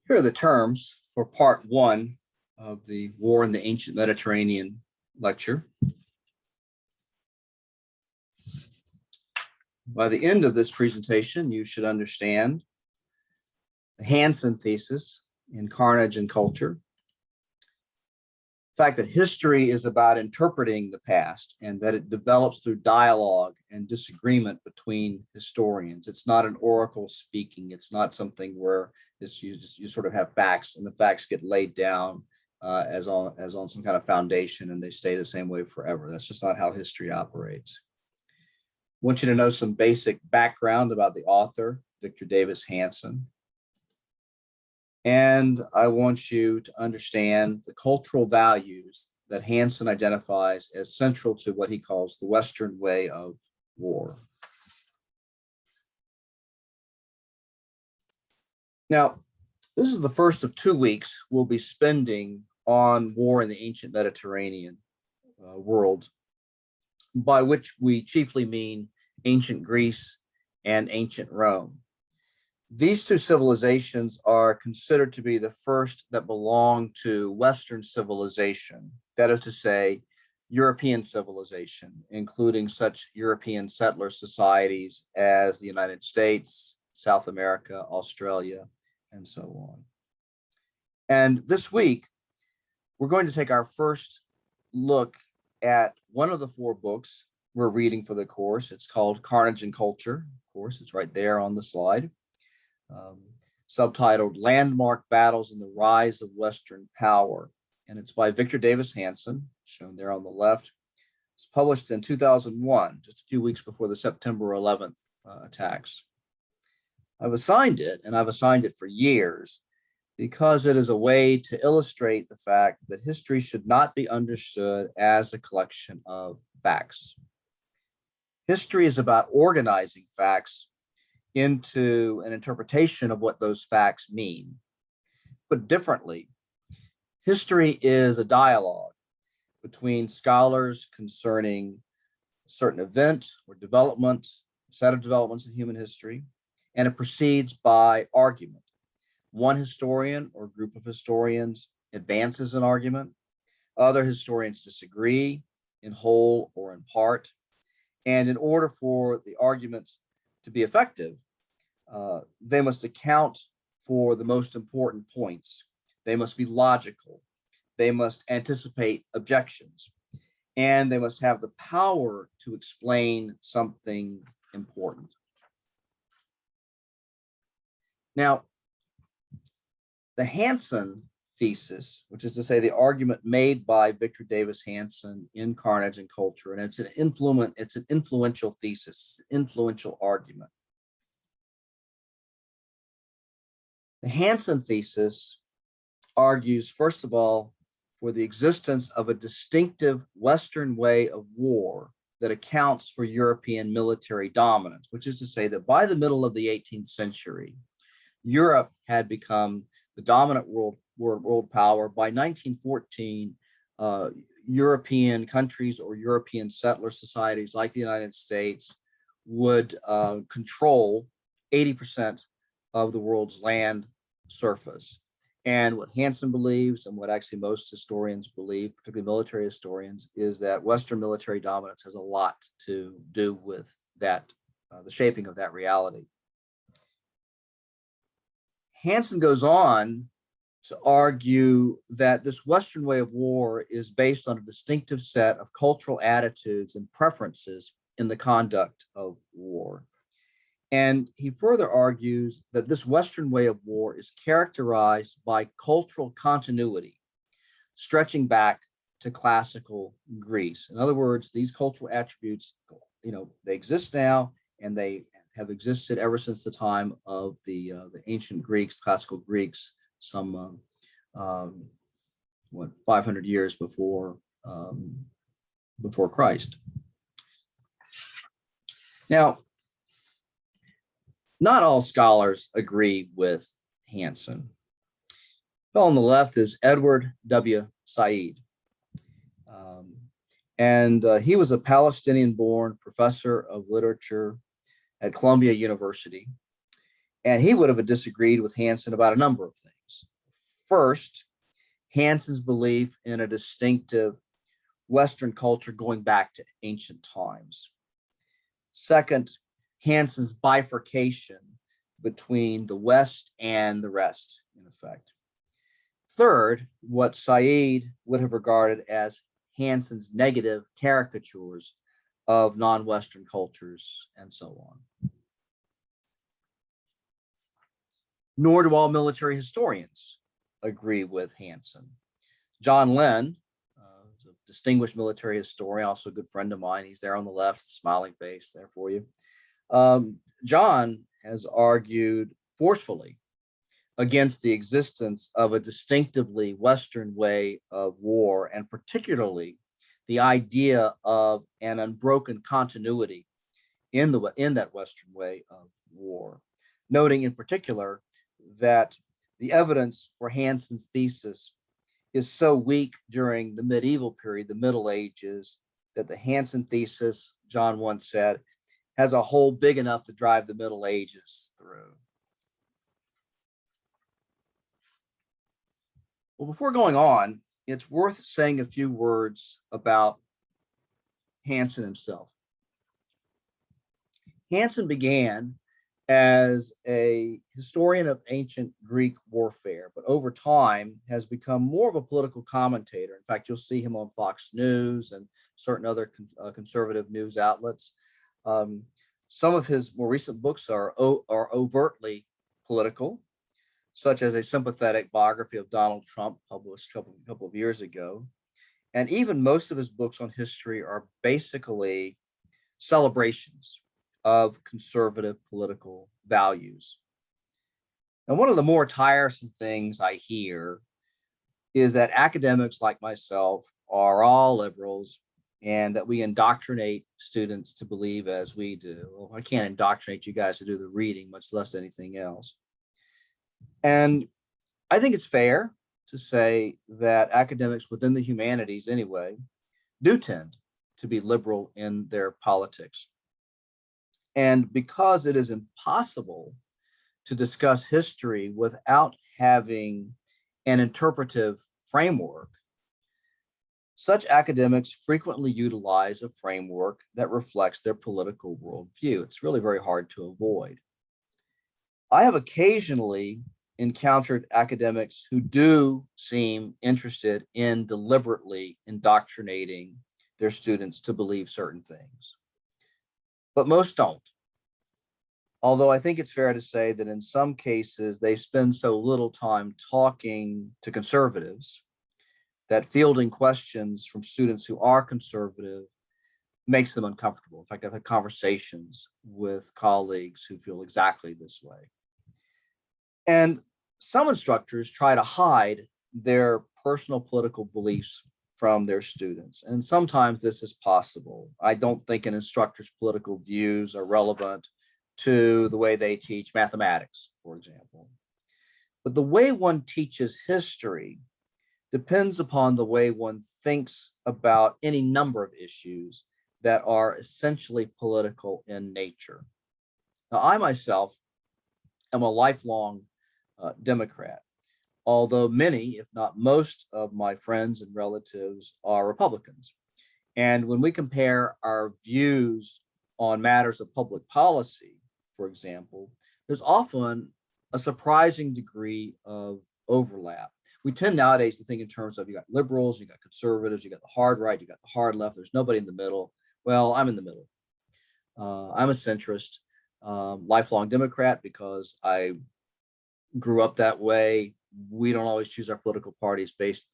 Here are the terms for part one of the War in the Ancient Mediterranean lecture. By the end of this presentation, you should understand the Hansen thesis in Carnage and Culture, the fact that history is about interpreting the past and that it develops through dialogue and disagreement between historians. It's not an oracle speaking. It's not something where you sort of have facts and the facts get laid down as on some kind of foundation and they stay the same way forever. That's just not how history operates. I want you to know some basic background about the author, Victor Davis Hanson. And I want you to understand the cultural values that Hansen identifies as central to what he calls the Western way of war. Now, this is the first of 2 weeks we'll be spending on war in the ancient Mediterranean world, by which we chiefly mean ancient Greece and ancient Rome. These two civilizations are considered to be the first that belong to Western civilization, that is to say, European civilization, including such European settler societies as the United States, South America, Australia, and so on. And this week, we're going to take our first look at one of the 4 books we're reading for the course. It's called Carnage and Culture. Of course, it's right there on the slide. Subtitled Landmark Battles and the Rise of Western Power. And it's by Victor Davis Hanson, shown there on the left. It's published in 2001, just a few weeks before the September 11th attacks. I've assigned it for years because it is a way to illustrate the fact that history should not be understood as a collection of facts. History is about organizing facts into an interpretation of what those facts mean. Put differently, history is a dialogue between scholars concerning a certain event or development, a set of developments in human history, and it proceeds by argument. One historian or group of historians advances an argument. Other historians disagree in whole or in part. And in order for the arguments to be effective, they must account for the most important points. They must be logical. They must anticipate objections. And they must have the power to explain something important. Now, the Hansen thesis, which is to say the argument made by Victor Davis Hanson in Carnage and Culture, and it's an influential thesis, influential argument. The Hansen thesis argues, first of all, for the existence of a distinctive Western way of war that accounts for European military dominance, which is to say that by the middle of the 18th century, Europe had become the dominant world power. By 1914, European countries or European settler societies like the United States would control 80% of the world's land surface. And what Hansen believes, and what actually most historians believe, particularly military historians, is that Western military dominance has a lot to do with that, the shaping of that reality. Hansen goes on to argue that this Western way of war is based on a distinctive set of cultural attitudes and preferences in the conduct of war. And he further argues that this Western way of war is characterized by cultural continuity, stretching back to classical Greece. In other words, these cultural attributes, they exist now, and they have existed ever since the time of the ancient Greeks, classical Greeks, some 500 years before Christ. Now, not all scholars agree with Hansen. On the left is Edward W. Said. And he was a Palestinian-born professor of literature at Columbia University. And he would have disagreed with Hansen about a number of things. First, Hansen's belief in a distinctive Western culture going back to ancient times. Second, Hansen's bifurcation between the West and the rest, in effect. Third, what Said would have regarded as Hansen's negative caricatures of non-Western cultures, and so on. Nor do all military historians agree with Hansen. John Lenn, a distinguished military historian, also a good friend of mine. He's there on the left, smiling face there for you. John has argued forcefully against the existence of a distinctively Western way of war, and particularly the idea of an unbroken continuity in that Western way of war, noting in particular that the evidence for Hansen's thesis is so weak during the medieval period, the Middle Ages, that the Hansen thesis, John once said, has a hole big enough to drive the Middle Ages through. Well, before going on, it's worth saying a few words about Hansen himself. Hansen began as a historian of ancient Greek warfare, but over time has become more of a political commentator. In fact, you'll see him on Fox News and certain other conservative news outlets. Some of his more recent books are overtly political, such as a sympathetic biography of Donald Trump, published a couple of years ago. And even most of his books on history are basically celebrations of conservative political values. And one of the more tiresome things I hear is that academics like myself are all liberals and that we indoctrinate students to believe as we do. Well, I can't indoctrinate you guys to do the reading, much less anything else. And I think it's fair to say that academics within the humanities anyway do tend to be liberal in their politics. And because it is impossible to discuss history without having an interpretive framework, such academics frequently utilize a framework that reflects their political worldview. It's really very hard to avoid. I have occasionally encountered academics who do seem interested in deliberately indoctrinating their students to believe certain things, but most don't. Although I think it's fair to say that in some cases, they spend so little time talking to conservatives that fielding questions from students who are conservative makes them uncomfortable. In fact, I've had conversations with colleagues who feel exactly this way. And some instructors try to hide their personal political beliefs from their students. And sometimes this is possible. I don't think an instructor's political views are relevant to the way they teach mathematics, for example. But the way one teaches history depends upon the way one thinks about any number of issues that are essentially political in nature. Now, I myself am a lifelong Democrat, although many, if not most, of my friends and relatives are Republicans. And when we compare our views on matters of public policy, for example, there's often a surprising degree of overlap. We tend nowadays to think in terms of you got liberals, you got conservatives, you got the hard right, you got the hard left. There's nobody in the middle. Well, I'm in the middle. I'm a centrist, lifelong Democrat because I grew up that way. We don't always choose our political parties based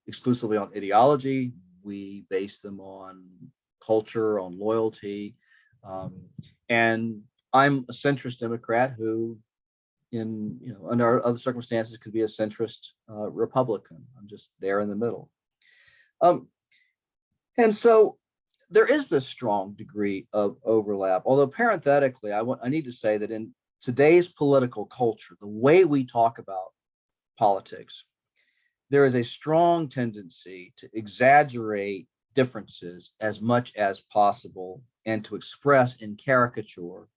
exclusively on ideology. We base them on culture, on loyalty. And I'm a centrist Democrat who, under other circumstances, could be a centrist Republican. I'm just there in the middle. And so there is this strong degree of overlap. Although parenthetically, I need to say that in today's political culture, the way we talk about politics, there is a strong tendency to exaggerate differences as much as possible and to express in caricature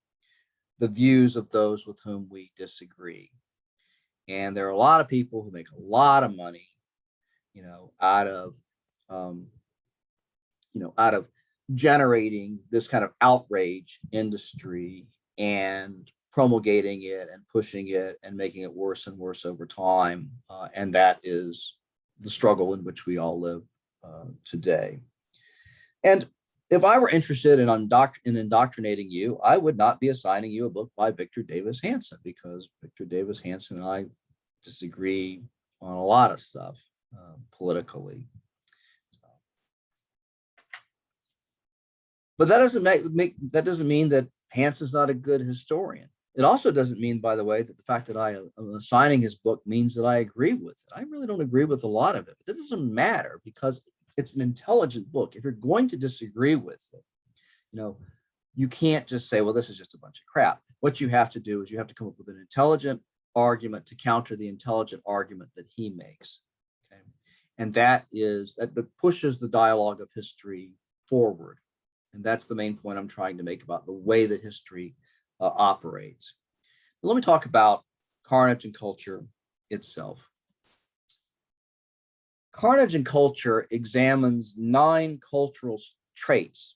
the views of those with whom we disagree. And there are a lot of people who make a lot of money, out of, um, out of generating this kind of outrage industry and promulgating it and pushing it and making it worse and worse over time. And that is the struggle in which we all live today. And if I were interested in indoctrinating you, I would not be assigning you a book by Victor Davis Hanson, because Victor Davis Hanson and I disagree on a lot of stuff politically. But that doesn't mean that Hanson's not a good historian. It also doesn't mean, by the way, that the fact that I am assigning his book means that I agree with it. I really don't agree with a lot of it, but that doesn't matter because it's an intelligent book. If you're going to disagree with it, you can't just say, well, this is just a bunch of crap. What you have to do is you have to come up with an intelligent argument to counter the intelligent argument that he makes. Okay? And that pushes the dialogue of history forward. And that's the main point I'm trying to make about the way that history operates. But let me talk about Carnage and Culture itself. Carnage and Culture examines 9 cultural traits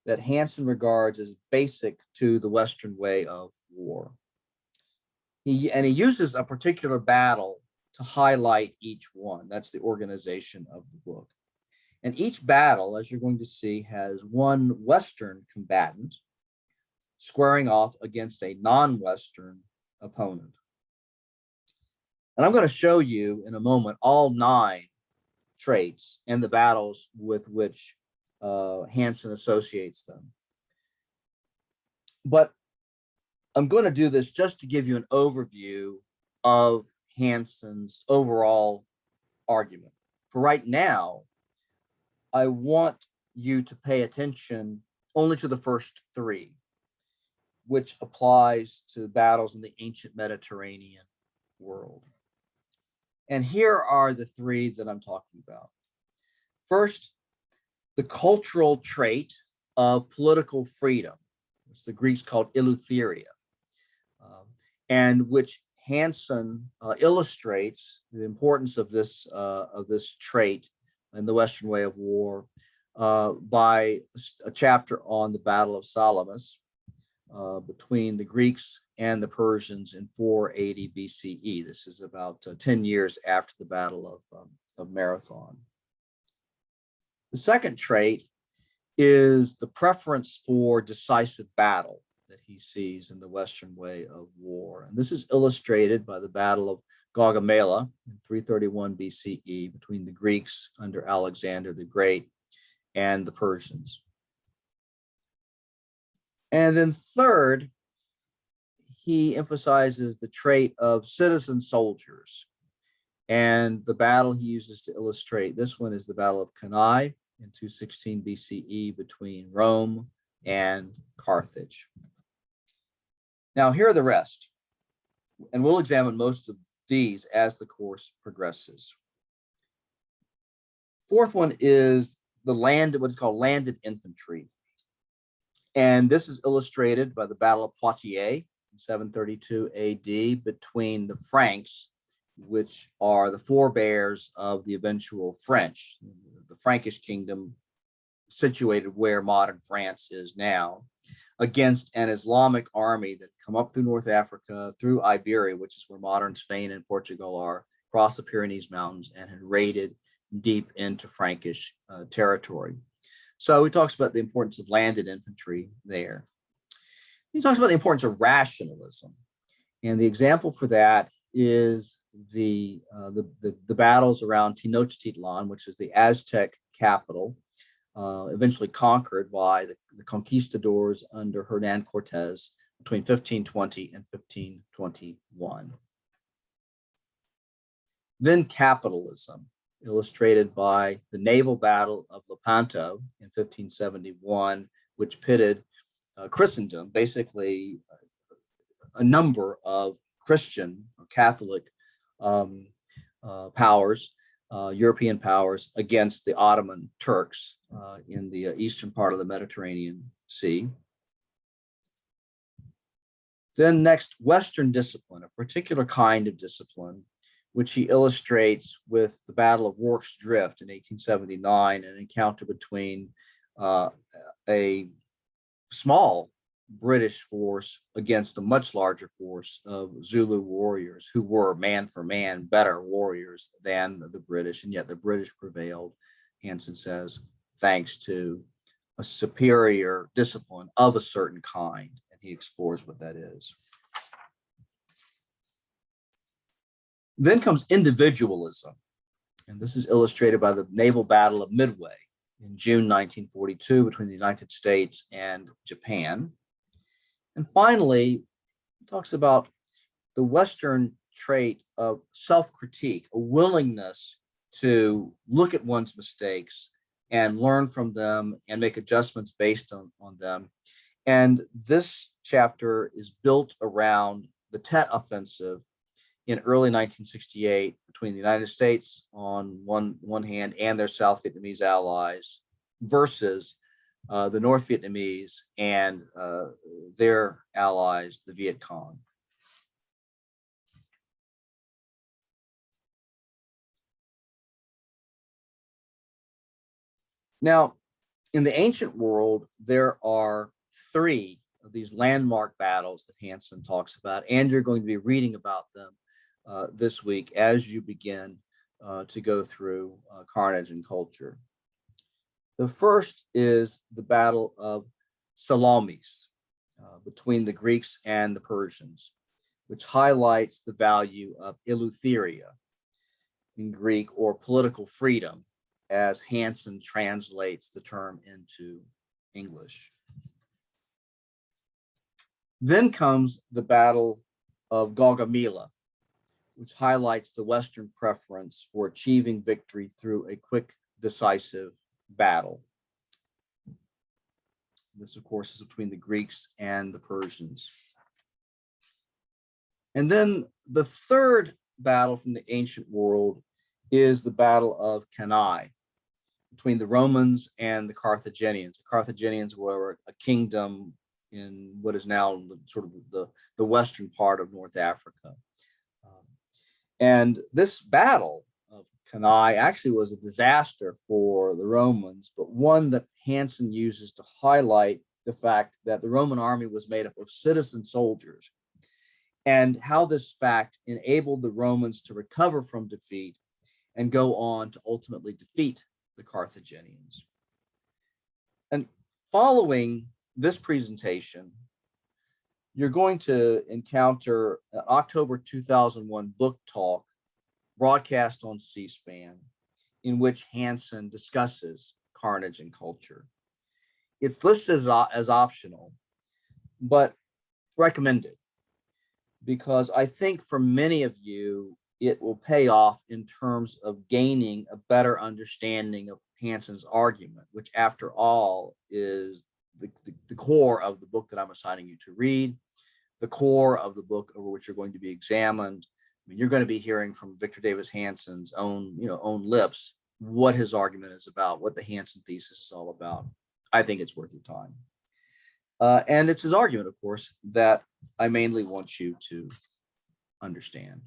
that Hanson regards as basic to the Western way of war. He uses a particular battle to highlight each one. That's the organization of the book. And each battle, as you're going to see, has one Western combatant squaring off against a non-Western opponent. And I'm going to show you in a moment all 9 traits and the battles with which Hanson associates them. But I'm going to do this just to give you an overview of Hanson's overall argument. For right now, I want you to pay attention only to the first 3, which applies to battles in the ancient Mediterranean world. And here are the 3 that I'm talking about. First, the cultural trait of political freedom, which the Greeks called eleutheria, and which Hanson illustrates the importance of this trait in the Western way of war by a chapter on the Battle of Salamis between the Greeks and the Persians in 480 BCE. This is about 10 years after the Battle of Marathon. The second trait is the preference for decisive battle that he sees in the Western way of war. And this is illustrated by the Battle of Gaugamela in 331 BCE between the Greeks under Alexander the Great and the Persians. And then third, he emphasizes the trait of citizen soldiers. And the battle he uses to illustrate this one is the Battle of Cannae in 216 BCE between Rome and Carthage. Now, here are the rest. And we'll examine most of these as the course progresses. Fourth one is what's called landed infantry. And this is illustrated by the Battle of Poitiers in 732 AD between the Franks, which are the forebears of the eventual French, the Frankish kingdom situated where modern France is now, against an Islamic army that come up through North Africa, through Iberia, which is where modern Spain and Portugal are, across the Pyrenees Mountains, and had raided deep into Frankish territory. So he talks about the importance of landed infantry there. He talks about the importance of rationalism. And the example for that is the battles around Tenochtitlan, which is the Aztec capital, eventually conquered by the conquistadors under Hernan Cortez between 1520 and 1521. Then capitalism, illustrated by the naval battle of Lepanto in 1571, which pitted Christendom, basically a number of Christian or Catholic powers, European powers, against the Ottoman Turks in the eastern part of the Mediterranean Sea. Then next, Western discipline, a particular kind of discipline, which he illustrates with the Battle of Rorke's Drift in 1879, an encounter between a small British force against a much larger force of Zulu warriors who were man for man better warriors than the British, and yet the British prevailed, Hansen says, thanks to a superior discipline of a certain kind. And he explores what that is. Then comes individualism. And this is illustrated by the naval battle of Midway in June 1942 between the United States and Japan. And finally, he talks about the Western trait of self-critique, a willingness to look at one's mistakes and learn from them and make adjustments based on them. And this chapter is built around the Tet Offensive in early 1968 between the United States on one hand and their South Vietnamese allies versus the North Vietnamese and their allies, the Viet Cong. Now, in the ancient world, there are 3 of these landmark battles that Hansen talks about, and you're going to be reading about them this week as you begin to go through Carnage and Culture. The first is the Battle of Salamis between the Greeks and the Persians, which highlights the value of Eleutheria in Greek, or political freedom, as Hansen translates the term into English. Then comes the Battle of Gaugamela, which highlights the Western preference for achieving victory through a quick, decisive battle. This, of course, is between the Greeks and the Persians. And then the third battle from the ancient world is the Battle of Cannae between the Romans and the Carthaginians. The Carthaginians were a kingdom in what is now sort of the western part of North Africa. And this battle of Cannae actually was a disaster for the Romans, but one that Hansen uses to highlight the fact that the Roman army was made up of citizen soldiers, and how this fact enabled the Romans to recover from defeat and go on to ultimately defeat the Carthaginians. And following this presentation, you're going to encounter an October 2001 book talk broadcast on C-SPAN, in which Hansen discusses Carnage and Culture. It's listed as optional, but recommended, because I think for many of you, it will pay off in terms of gaining a better understanding of Hansen's argument, which after all is the core of the book that I'm assigning you to read, the core of the book over which you're going to be examined. I mean, you're going to be hearing from Victor Davis Hansen's own lips what his argument is about, what the Hansen thesis is all about. I think it's worth your time. And it's his argument, of course, that I mainly want you to understand.